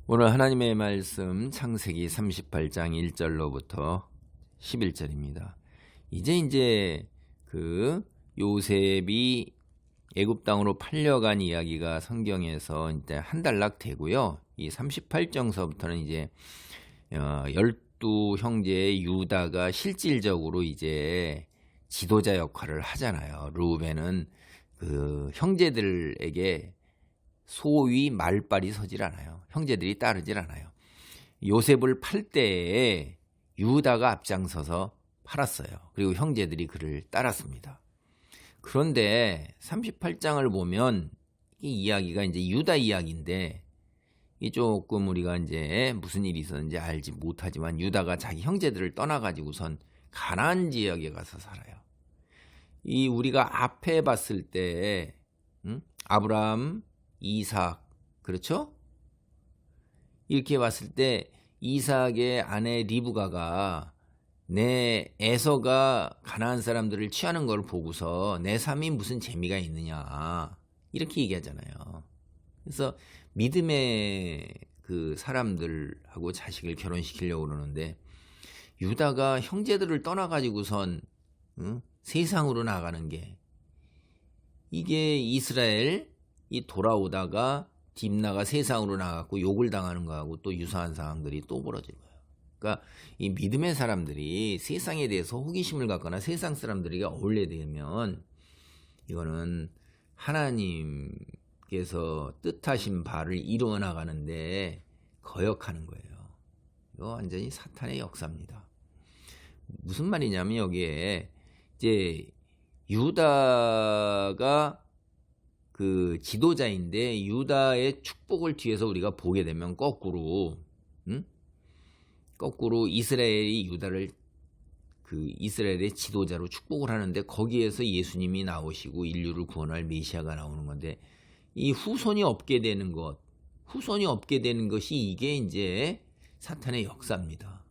오늘 하나님의 말씀 창세기 38장 1절로부터 11절입니다. 이제 그 요셉이 애굽 땅으로 팔려간 이야기가 성경에서 이제 한단락 되고요. 이 38장서부터는 이제 12 형제의 유다가 실질적으로 이제 지도자 역할을 하잖아요. 르우벤은 그 형제들에게 소위 말발이 서질 않아요. 형제들이 따르질 않아요. 요셉을 팔 때에 유다가 앞장서서 팔았어요. 그리고 형제들이 그를 따랐습니다. 그런데 38장을 보면 이 이야기가 이제 유다 이야기인데 이 조금 우리가 이제 무슨 일이 있었는지 알지 못하지만 유다가 자기 형제들을 떠나가지고선 가나안 지역에 가서 살아요. 이 우리가 앞에 봤을 때 아브라함, 이삭, 그렇죠? 이렇게 봤을 때 이삭의 아내 리브가가 내 에서가 가나안 사람들을 취하는 걸 보고서 내 삶이 무슨 재미가 있느냐 이렇게 얘기하잖아요. 그래서 믿음의 그 사람들하고 자식을 결혼시키려고 그러는데 유다가 형제들을 떠나가지고선 세상으로 나가는 게 이게 이스라엘 이 돌아오다가 딥나가 세상으로 나갔고 욕을 당하는 거하고 또 유사한 상황들이 또 벌어질 거예요. 그러니까 이 믿음의 사람들이 세상에 대해서 호기심을 갖거나 세상 사람들에게 어울리게 되면 이거는 하나님께서 뜻하신 바를 이루어 나가는데 거역하는 거예요. 이거 완전히 사탄의 역사입니다. 무슨 말이냐면 여기에 이제 유다가 그 지도자인데 유다의 축복을 뒤에서 우리가 보게 되면 거꾸로 이스라엘이 유다를 그 이스라엘의 지도자로 축복을 하는데 거기에서 예수님이 나오시고 인류를 구원할 메시아가 나오는 건데 이 후손이 없게 되는 것이 이게 이제 사탄의 역사입니다.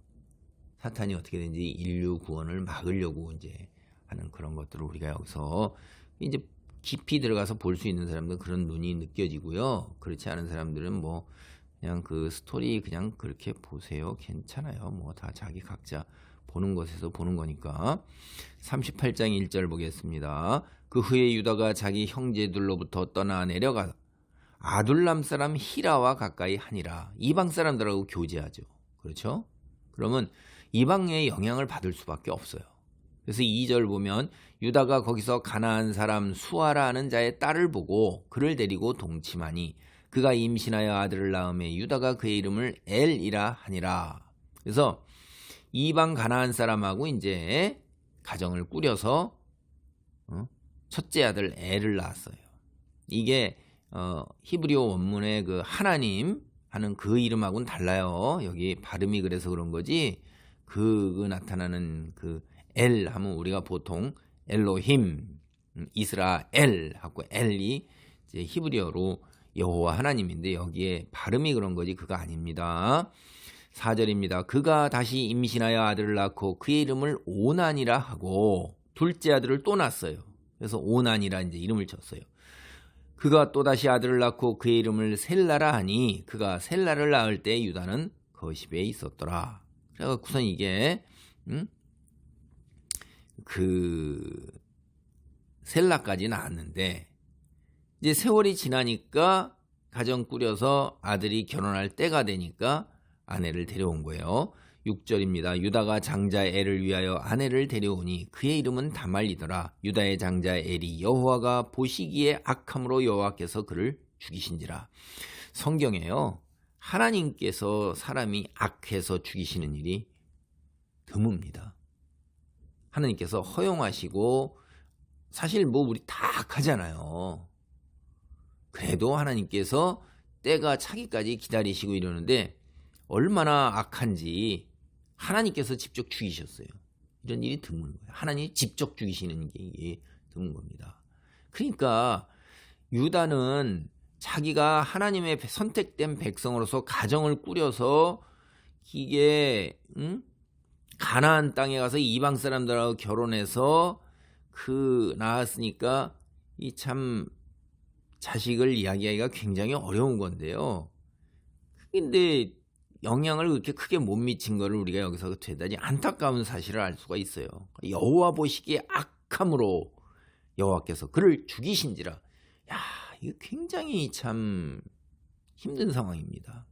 사탄이 어떻게 되는지 인류 구원을 막으려고 이제 하는 그런 것들을 우리가 여기서 이제 깊이 들어가서 볼 수 있는 사람들은 그런 눈이 느껴지고요. 그렇지 않은 사람들은 뭐 그냥 그 스토리 그냥 그렇게 보세요. 괜찮아요. 뭐 다 자기 각자 보는 것에서 보는 거니까. 38장 1절 보겠습니다. 그 후에 유다가 자기 형제들로부터 떠나 내려가 아둘람 사람 히라와 가까이 하니라. 이방 사람들하고 교제하죠. 그렇죠? 그러면 이방의 영향을 받을 수밖에 없어요. 그래서 2절 보면 유다가 거기서 가나안 사람 수아라 하는 자의 딸을 보고 그를 데리고 동침하니 그가 임신하여 아들을 낳음에 유다가 그의 이름을 엘이라 하니라. 그래서 이방 가나안 사람하고 이제 가정을 꾸려서 첫째 아들 엘을 낳았어요. 이게 히브리어 원문의 그 하나님 하는 그 이름하고는 달라요. 여기 발음이 그래서 그런 거지. 그 나타나는 그 엘 하면 우리가 보통 엘로힘, 이스라엘 하고 엘이 이제 히브리어로 여호와 하나님인데 여기에 발음이 그런 거지 그거 아닙니다. 4절입니다. 그가 다시 임신하여 아들을 낳고 그의 이름을 오난이라 하고 둘째 아들을 또 낳았어요. 그래서 오난이라 이제 이름을 쳤어요. 그가 또 다시 아들을 낳고 그의 이름을 셀라라 하니 그가 셀라를 낳을 때 유다는 거십에 있었더라. 그래서 이게 그 셀라까지 나왔는데 이제 세월이 지나니까 가정 꾸려서 아들이 결혼할 때가 되니까 아내를 데려온 거예요. 6절입니다. 유다가 장자 엘을 위하여 아내를 데려오니 그의 이름은 다말리더라. 유다의 장자 엘이 여호와가 보시기에 악함으로 여호와께서 그를 죽이신지라. 성경에요. 하나님께서 사람이 악해서 죽이시는 일이 드뭅니다. 하나님께서 허용하시고 사실 뭐 우리 다 악하잖아요. 그래도 하나님께서 때가 차기까지 기다리시고 이러는데 얼마나 악한지 하나님께서 직접 죽이셨어요. 이런 일이 드문 거예요. 하나님이 직접 죽이시는 게 이게 드문 겁니다. 그러니까 유다는 자기가 하나님의 선택된 백성으로서 가정을 꾸려서 이게 가나안 땅에 가서 이방 사람들하고 결혼해서 낳았으니까 이 참 자식을 이야기하기가 굉장히 어려운 건데요. 근데 영향을 그렇게 크게 못 미친 거를 우리가 여기서 대단히 안타까운 사실을 알 수가 있어요. 여호와 보시기에 악함으로 여호와께서 그를 죽이신지라. 야, 이거 굉장히 참 힘든 상황입니다.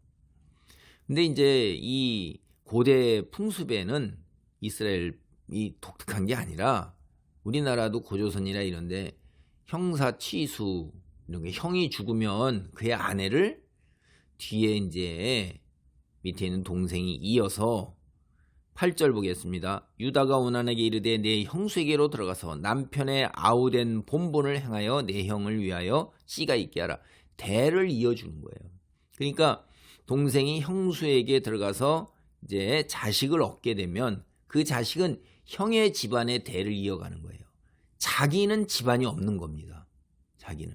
근데 이제 이 고대 풍습에는 이스라엘이 독특한 게 아니라 우리나라도 고조선이나 이런데 형사 취수 이런 게, 형이 죽으면 그의 아내를 뒤에 이제 밑에 있는 동생이 이어서 8절 보겠습니다. 유다가 오난에게 이르되 내 형수에게로 들어가서 남편의 아우된 본분을 행하여 내 형을 위하여 씨가 있게 하라. 대를 이어주는 거예요. 그러니까 동생이 형수에게 들어가서 이제 자식을 얻게 되면 그 자식은 형의 집안의 대를 이어가는 거예요. 자기는 집안이 없는 겁니다. 자기는.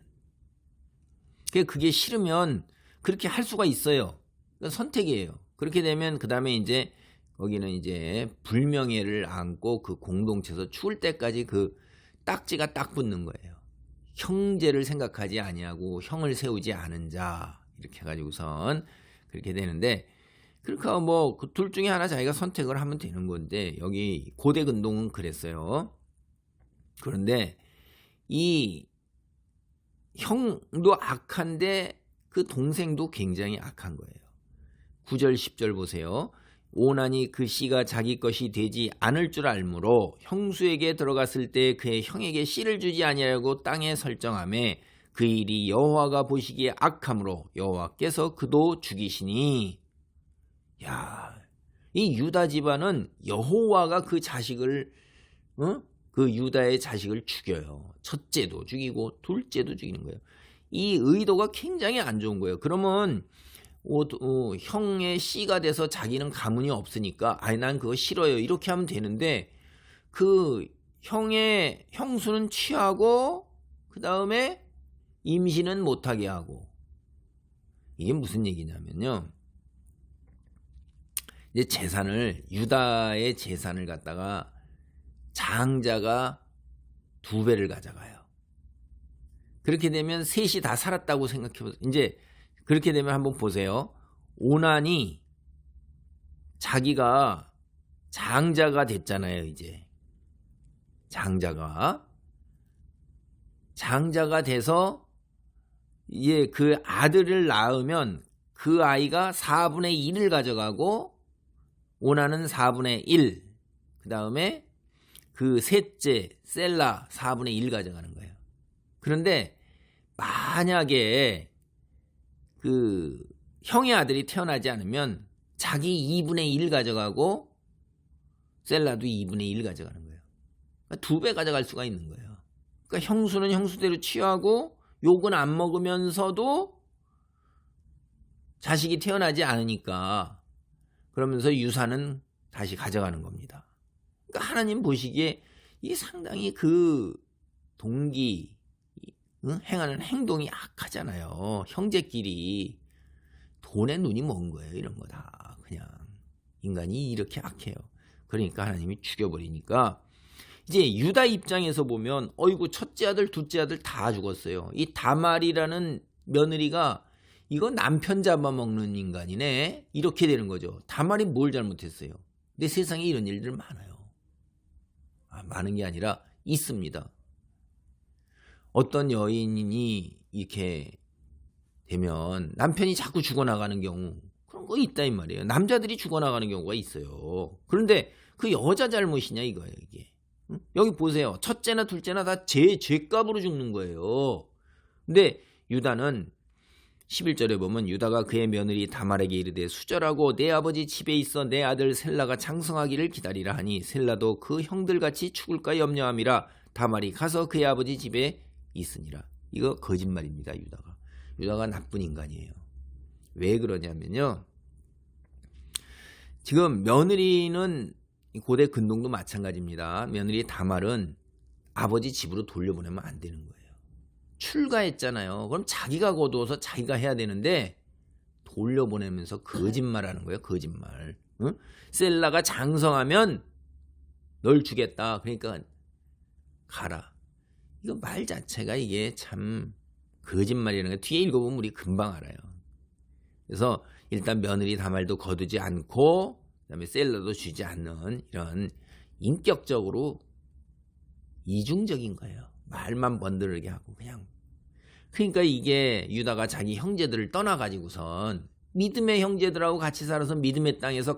그게 싫으면 그렇게 할 수가 있어요. 그건 선택이에요. 그렇게 되면 그 다음에 이제 거기는 이제 불명예를 안고 그 공동체에서 죽을 때까지 그 딱지가 딱 붙는 거예요. 형제를 생각하지 아니하고 형을 세우지 않은 자, 이렇게 해가지고선 그렇게 되는데, 그러니까 뭐 그 둘 중에 하나 자기가 선택을 하면 되는 건데, 여기 고대 근동은 그랬어요. 그런데 이 형도 악한데 그 동생도 굉장히 악한 거예요. 9절 10절 보세요. 오난이 그 씨가 자기 것이 되지 않을 줄 알므로 형수에게 들어갔을 때 그의 형에게 씨를 주지 아니하고 땅에 설정하매 그 일이 여호와가 보시기에 악함으로 여호와께서 그도 죽이시니. 야, 이 유다 집안은 여호와가 그 자식을 그 유다의 자식을 죽여요. 첫째도 죽이고 둘째도 죽이는 거예요. 이 의도가 굉장히 안 좋은 거예요. 그러면 형의 씨가 돼서 자기는 가문이 없으니까 난 그거 싫어요, 이렇게 하면 되는데, 그 형수는 취하고 그 다음에 임신은 못하게 하고. 이게 무슨 얘기냐면요, 이제 유다의 재산을 갖다가 장자가 2배를 가져가요. 그렇게 되면 셋이 다 살았다고 생각해보세요. 이제 그렇게 되면 한번 보세요. 오난이 자기가 장자가 됐잖아요. 이제 장자가 돼서 이제 그 아들을 낳으면 그 아이가 4분의 1을 가져가고, 오난은 4분의 1, 그 다음에 그 셋째 셀라 4분의 1 가져가는 거예요. 그런데 만약에 그 형의 아들이 태어나지 않으면 자기 2분의 1 가져가고 셀라도 2분의 1 가져가는 거예요. 그러니까 2배 가져갈 수가 있는 거예요. 그러니까 형수는 형수대로 취하고 욕은 안 먹으면서도 자식이 태어나지 않으니까, 그러면서 유산은 다시 가져가는 겁니다. 그러니까 하나님 보시기에 이 상당히 그 동기, 행하는 행동이 악하잖아요. 형제끼리 돈에 눈이 먼 거예요. 이런 거 다 그냥 인간이 이렇게 악해요. 그러니까 하나님이 죽여버리니까, 이제 유다 입장에서 보면 어이구, 첫째 아들 둘째 아들 다 죽었어요. 이 다말이라는 며느리가 이거 남편 잡아먹는 인간이네, 이렇게 되는 거죠. 다말이 뭘 잘못했어요? 근데 세상에 이런 일들 많아요. 많은 게 아니라 있습니다. 어떤 여인이 이렇게 되면 남편이 자꾸 죽어나가는 경우, 그런 거 있다 이 말이에요. 남자들이 죽어나가는 경우가 있어요. 그런데 그 여자 잘못이냐 이거예요, 이게. 여기 보세요. 첫째나 둘째나 다 죄값으로 죽는 거예요. 근데 유다는 11절에 보면, 유다가 그의 며느리 다말에게 이르되 수절하고 내 아버지 집에 있어 내 아들 셀라가 장성하기를 기다리라 하니 셀라도 그 형들같이 죽을까 염려함이라 다말이 가서 그의 아버지 집에 있으니라. 이거 거짓말입니다. 유다가 나쁜 인간이에요. 왜 그러냐면요, 지금 며느리는 고대 근동도 마찬가지입니다. 며느리 다말은 아버지 집으로 돌려보내면 안 되는 거예요. 출가했잖아요. 그럼 자기가 거두어서 자기가 해야 되는데 돌려보내면서 거짓말하는 거예요. 거짓말. 응? 셀라가 장성하면 널 주겠다. 그러니까 가라. 이거 말 자체가 이게 참 거짓말이라는 거 뒤에 읽어보면 우리 금방 알아요. 그래서 일단 며느리 다말도 거두지 않고 그다음에 셀러도 주지 않는 이런 인격적으로 이중적인 거예요. 말만 번드르게 하고 그냥. 그러니까 이게 유다가 자기 형제들을 떠나가지고선 믿음의 형제들하고 같이 살아서 믿음의 땅에서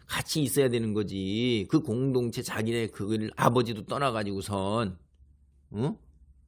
같이 있어야 되는 거지. 그 공동체 자기네 그 아버지도 떠나가지고선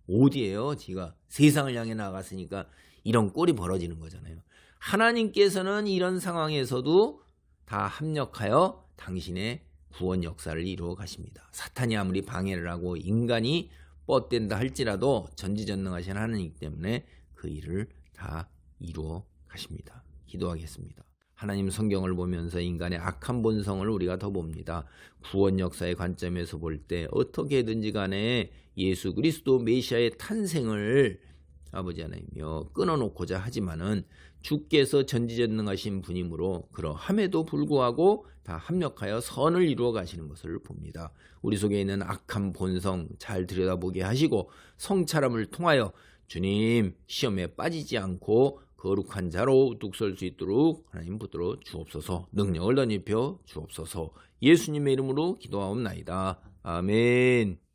어디에요? 지가 세상을 향해 나갔으니까 이런 꼴이 벌어지는 거잖아요. 하나님께서는 이런 상황에서도 다 합력하여 당신의 구원 역사를 이루어 가십니다. 사탄이 아무리 방해를 하고 인간이 뻗댄다 할지라도 전지전능하신 하나님 때문에 그 일을 다 이루어 가십니다. 기도하겠습니다. 하나님 성경을 보면서 인간의 악한 본성을 우리가 더 봅니다. 구원 역사의 관점에서 볼 때 어떻게든지 간에 예수 그리스도 메시아의 탄생을 아버지 하나님이여 끊어놓고자 하지만은 주께서 전지전능하신 분이므로 그러함에도 불구하고 다 합력하여 선을 이루어 가시는 것을 봅니다. 우리 속에 있는 악한 본성 잘 들여다보게 하시고 성찰함을 통하여 주님 시험에 빠지지 않고 거룩한 자로 우뚝 설 수 있도록 하나님 붙들어 주옵소서. 능력을 덧입혀 주옵소서. 예수님의 이름으로 기도하옵나이다. 아멘.